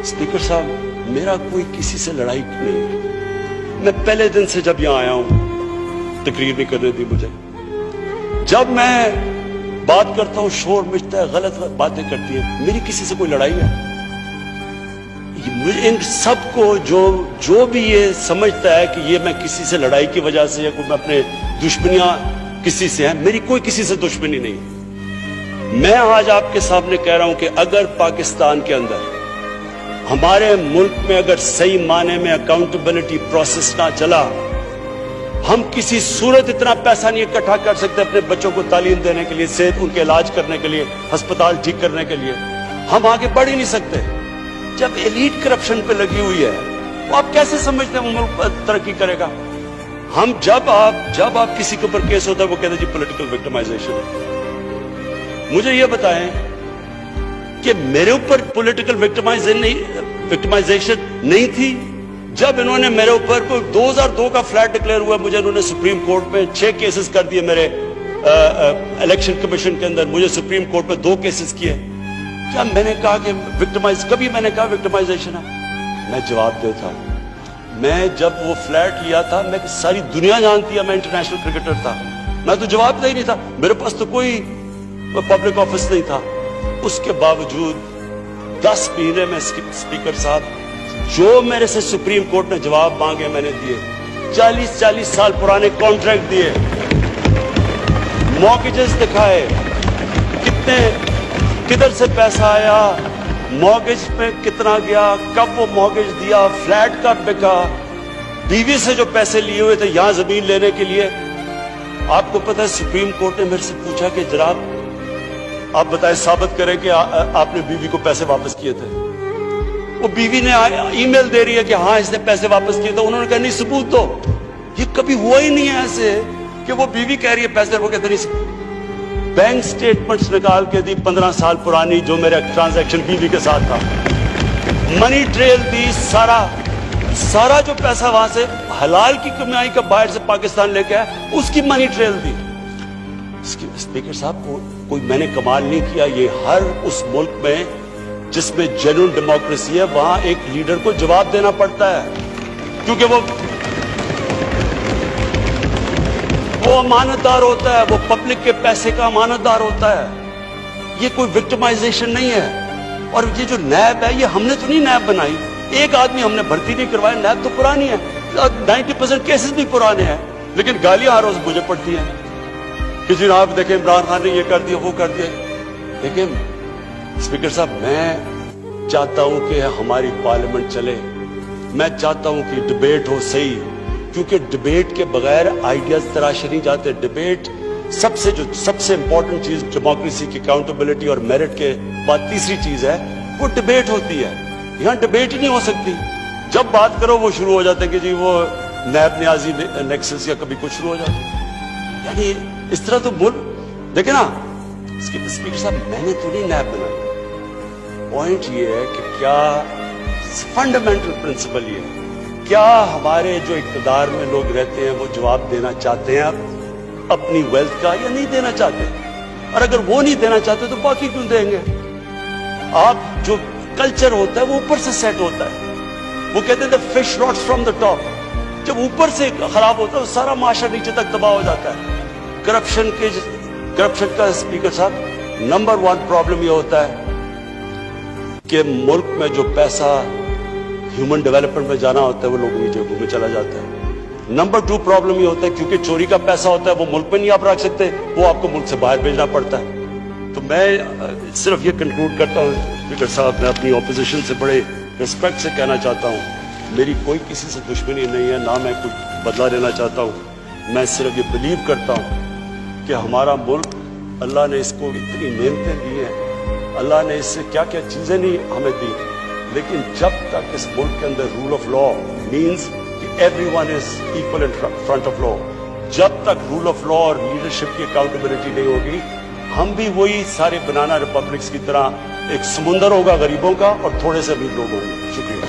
Speaker साहब, मेरा कोई किसी से लड़ाई नहीं है। मैं पहले दिन से जब यहां आया हूं, तकरीर भी करने दी मुझे, जब मैं बात करता हूं शोर मचता है, गलत बातें करती है, मेरी किसी से कोई लड़ाई है? इन सबको जो भी ये समझता है कि ये मैं किसी से लड़ाई की वजह से या कोई मैं अपने दुश्मनियां किसी से हैं, मेरी कोई किसी से दुश्मनी नहीं। मैं आज आपके सामने कह रहा हूं कि अगर पाकिस्तान के अंदर, हमारे मुल्क में अगर सही माने में अकाउंटेबिलिटी प्रोसेस ना चला, हम किसी सूरत इतना पैसा नहीं इकट्ठा कर सकते अपने बच्चों को तालीम देने के लिए, सेहत उनके इलाज करने के लिए, अस्पताल ठीक करने के लिए। हम आगे बढ़ ही नहीं सकते। जब एलीट करप्शन पे लगी हुई है, वो आप कैसे समझते हैं वो मुल्क तरक्की करेगा? हम जब आप किसी के ऊपर केस होता है, वो कहते हैं जी पॉलिटिकल विक्टिमाइजेशन है। मुझे ये बताएं कि मेरे ऊपर पॉलिटिकल विक्टिमाइजेशन नहीं थी जब इन्होंने मेरे ऊपर 2002 का फ्लैट डिक्लेयर हुआ, मुझे इन्होंने सुप्रीम कोर्ट में 6 केसेस कर दिए, मेरे इलेक्शन कमीशन के अंदर मुझे सुप्रीम कोर्ट में 2 केसेस किए। क्या मैंने कहा कि कभी मैंने कहा विक्टिमाइजेशन है? मैं जवाब देता हूं। मैं जब वो फ्लैट लिया था, मैं सारी दुनिया जानती है मैं इंटरनेशनल क्रिकेटर था, मैं तो जवाब दे ही नहीं था, मेरे पास तो कोई पब्लिक ऑफिस नहीं था। उसके बावजूद 10 महीने में स्पीकर साहब, जो मेरे से सुप्रीम कोर्ट ने जवाब मांगे मैंने दिए। 40 साल पुराने कॉन्ट्रैक्ट दिए, मॉर्गेजेस दिखाए, किधर से पैसा आया, मॉर्गेज पे कितना गया, कब वो मॉर्गेज दिया, फ्लैट कब बिका, बीवी से जो पैसे लिए हुए थे यहां जमीन लेने के लिए। आपको पता है सुप्रीम कोर्ट ने मेरे से पूछा कि जनाब आप बताएं, साबित करें कि आपने बीवी को पैसे वापस किए थे। वो बीवी ने ईमेल दे रही है कि हाँ इसने पैसे वापस किए थे। उन्होंने कहा नहीं, सबूत दो। ये कभी हुआ ही नहीं है ऐसे कि वो बीवी कह रही है पैसे, वो कहते नहीं। बैंक स्टेटमेंट्स निकाल के दी 15 साल पुरानी, जो मेरा ट्रांजैक्शन बीवी के साथ था, मनी ट्रेल दी, सारा जो पैसा वहां से हलाल की कमाई का बाहर से पाकिस्तान लेके आया, उसकी मनी ट्रेल दी। स्पीकर साहब, कोई मैंने कमाल नहीं किया। ये हर उस मुल्क में जिसमें जेन्युइन डेमोक्रेसी है, वहां एक लीडर को जवाब देना पड़ता है, क्योंकि वो अमानतदार होता है, वो पब्लिक के पैसे का अमानतदार होता है। ये कोई विक्टिमाइजेशन नहीं है। और ये जो नैब है, ये हमने तो नहीं नैब बनाई, एक आदमी हमने भर्ती नहीं करवाया, नैब तो पुरानी है, 90% केसेस भी पुराने हैं, लेकिन गालियां हर रोज मुझे पड़ती हैं कि जी आप देखें इमरान खान ने ये कर दिया, वो कर दिया। देखिए स्पीकर साहब, मैं चाहता हूं कि हमारी पार्लियामेंट चले, मैं चाहता हूं कि डिबेट हो सही, क्योंकि डिबेट के बगैर आइडियाज तराशे नहीं जाते। डिबेट सबसे इंपॉर्टेंट चीज डेमोक्रेसी की अकाउंटेबिलिटी और मेरिट के बाद तीसरी चीज है, वो डिबेट होती है। यहां डिबेट ही नहीं हो सकती। जब बात करो वो शुरू हो जाते हैं कि जी वो नैब न्याजी नेक्सस या कभी कुछ शुरू हो जाता है। यानी इस तरह तो देखे ना स्पीकर साहब, मैंने तो नहीं नैब बनाई। पॉइंट ये है कि क्या फंडामेंटल प्रिंसिपल ये है, क्या हमारे जो इक़्तिदार में लोग रहते हैं वो जवाब देना चाहते हैं अपनी वेल्थ का, या नहीं देना चाहते? और अगर वो नहीं देना चाहते तो बाकी क्यों देंगे? आप जो कल्चर होता है वो ऊपर से सेट होता है। वो कहते हैं fish rots from the top. जब ऊपर से खराब होता है तो सारा माशरा नीचे तक तबाह हो जाता है। करप्शन का स्पीकर साहब नंबर 1 प्रॉब्लम ये होता है कि मुल्क में जो पैसा ह्यूमन डेवलपमेंट में जाना होता है वो लोगों की जेबों में चला जाता है। नंबर 2 प्रॉब्लम ये होता है क्योंकि चोरी का पैसा होता है वो मुल्क में नहीं आप रख सकते, वो आपको मुल्क से बाहर भेजना पड़ता है। तो मैं सिर्फ ये कंक्लूड करता हूँ स्पीकर साहब, मैं अपनी ऑपोजिशन से बड़े रिस्पेक्ट से कहना चाहता हूँ, मेरी कोई किसी से दुश्मनी नहीं है, ना मैं कुछ बदला लेना चाहता हूँ। मैं सिर्फ ये बिलीव करता हूँ कि हमारा मुल्क, अल्लाह ने इसको इतनी नेमतें दी हैं, अल्लाह ने इससे क्या क्या चीज़ें नहीं हमें दी, लेकिन जब तक इस मुल्क के अंदर रूल ऑफ लॉ मीन्स कि everyone is equal in front of law, जब तक रूल ऑफ लॉ और लीडरशिप की अकाउंटेबिलिटी नहीं होगी, हम भी वही सारे बनाना रिपब्लिक्स की तरह एक समुंदर होगा गरीबों का और थोड़े से अमीर लोग होंगे। शुक्रिया।